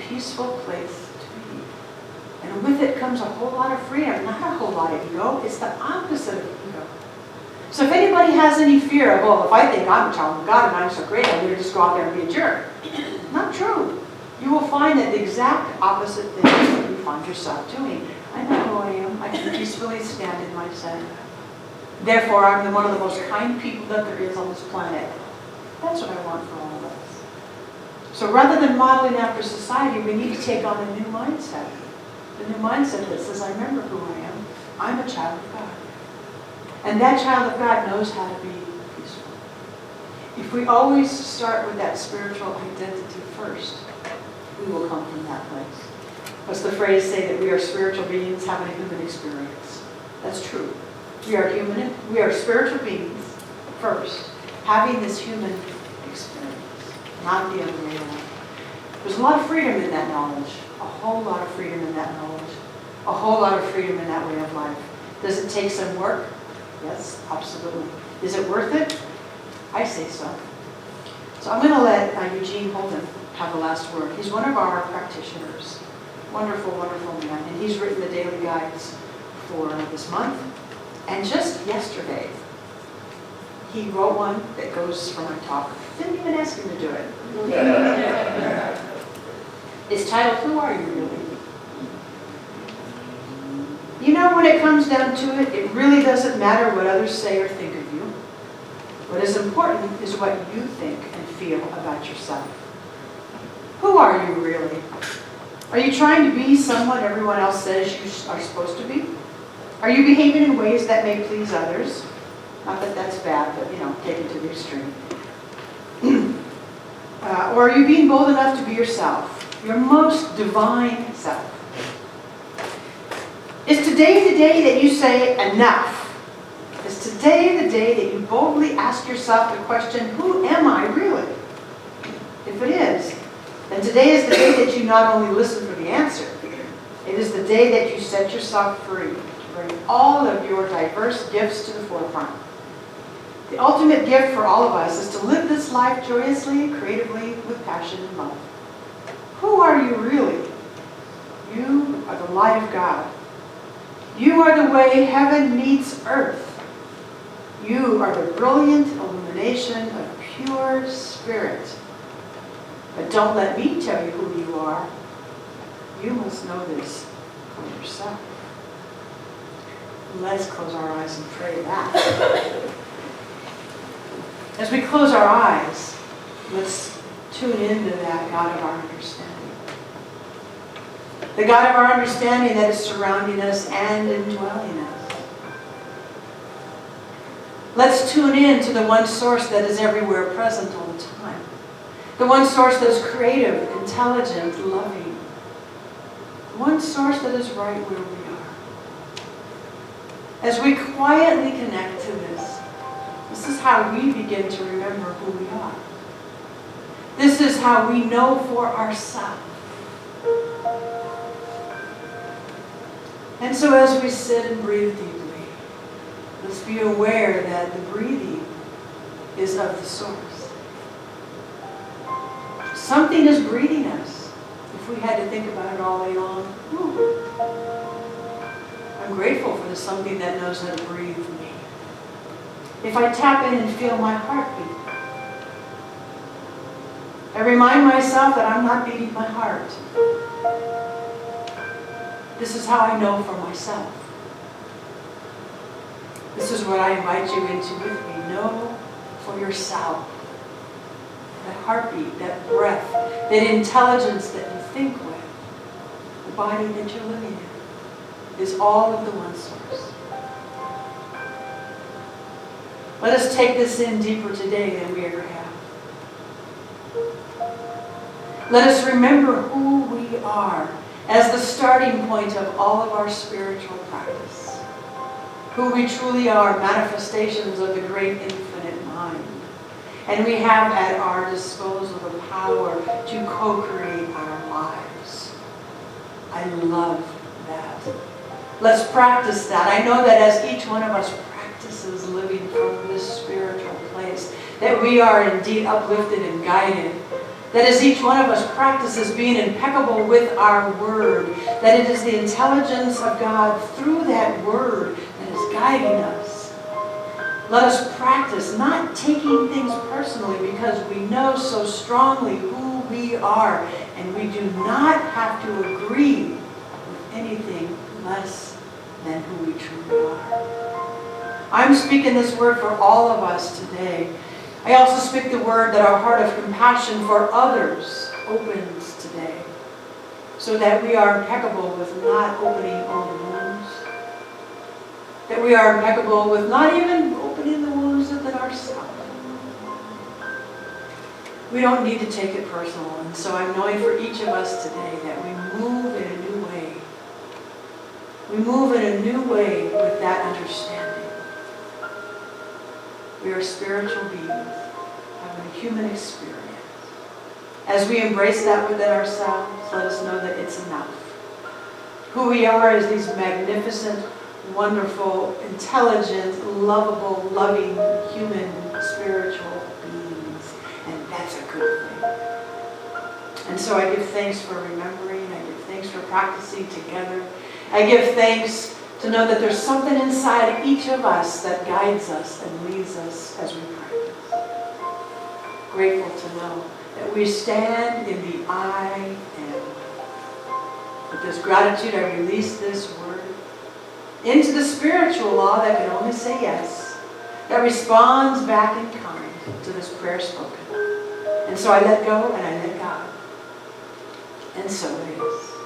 peaceful place to be. And with it comes a whole lot of freedom, not a whole lot of ego. It's the opposite of ego. So if anybody has any fear of, oh, if I think I'm a child of God and I'm so great, I'm going to just go out there and be a jerk. Not true. You will find that the exact opposite thing that you find yourself doing. I know who I am. I can peacefully stand in my sin. Therefore, I'm one of the most kind people that there is on this planet. That's what I want for all of us. So rather than modeling after society, we need to take on a new mindset. The new mindset that says, I remember who I am. I'm a child of God. And that child of God knows how to be peaceful. If we always start with that spiritual identity first, we will come from that place. What's the phrase say that we are spiritual beings having a human experience? That's true. We are spiritual beings first, having this human experience, not the other way around. There's a lot of freedom in that knowledge. A whole lot of freedom in that knowledge. A whole lot of freedom in that way of life. Does it take some work? Yes, absolutely. Is it worth it? I say so. So I'm going to let Eugene Holden have the last word. He's one of our practitioners. Wonderful, wonderful man. And he's written the daily guides for this month. And just yesterday, he wrote one that goes for my talk. Didn't even ask him to do it. It's titled, Who Are You Really? You know, when it comes down to it, it really doesn't matter what others say or think of you. What is important is what you think and feel about yourself. Who are you really? Are you trying to be someone everyone else says you are supposed to be? Are you behaving in ways that may please others? Not that that's bad, but, take it to the extreme. Or are you being bold enough to be yourself, your most divine self? Is today the day that you say enough? Is today the day that you boldly ask yourself the question, who am I really? If it is, then today is the day that you not only listen for the answer, it is the day that you set yourself free to bring all of your diverse gifts to the forefront. The ultimate gift for all of us is to live this life joyously, creatively, with passion and love. Who are you really? You are the light of God. You are the way heaven meets earth. You are the brilliant illumination of pure spirit. But don't let me tell you who you are. You must know this for yourself. Let's close our eyes and pray that. As we close our eyes, let's tune into that God of our understanding. The God of our understanding that is surrounding us and indwelling us. Let's tune in to the one source that is everywhere present all the time. The one source that is creative, intelligent, loving. One source that is right where we are. As we quietly connect to this is how we begin to remember who we are. This is how we know for ourselves. And so as we sit and breathe deeply, let's be aware that the breathing is of the source. Something is breathing us. If we had to think about it all day long, I'm grateful for the something that knows how to breathe me. If I tap in and feel my heartbeat, I remind myself that I'm not beating my heart. This is how I know for myself. This is what I invite you into with me. Know for yourself. That heartbeat, that breath, that intelligence that you think with, the body that you're living in, is all of the one source. Let us take this in deeper today than we ever have. Let us remember who we are as the starting point of all of our spiritual practice. Who we truly are, manifestations of the great infinite mind. And we have at our disposal the power to co-create our lives. I love that. Let's practice that. I know that as each one of us practices living from this spiritual place, that we are indeed uplifted and guided That as each one of us practices being impeccable with our word, that it is the intelligence of God through that word that is guiding us. Let us practice not taking things personally because we know so strongly who we are, and we do not have to agree with anything less than who we truly are. I'm speaking this word for all of us today. I also speak the word that our heart of compassion for others opens today, so that we are impeccable with not opening old wounds, that we are impeccable with not even opening the wounds within ourselves. We don't need to take it personal, and so I'm knowing for each of us today that we move in a new way. We move in a new way with that understanding. We are spiritual beings, having a human experience. As we embrace that within ourselves, let us know that it's enough. Who we are is these magnificent, wonderful, intelligent, lovable, loving, human, spiritual beings. And that's a good thing. And so I give thanks for remembering. I give thanks for practicing together. I give thanks to know that there's something inside each of us that guides us and leads us as we practice. Grateful to know that we stand in the I am. With this gratitude, I release this word into the spiritual law that can only say yes, that responds back in kind to this prayer spoken. And so I let go and I let God. And so it is.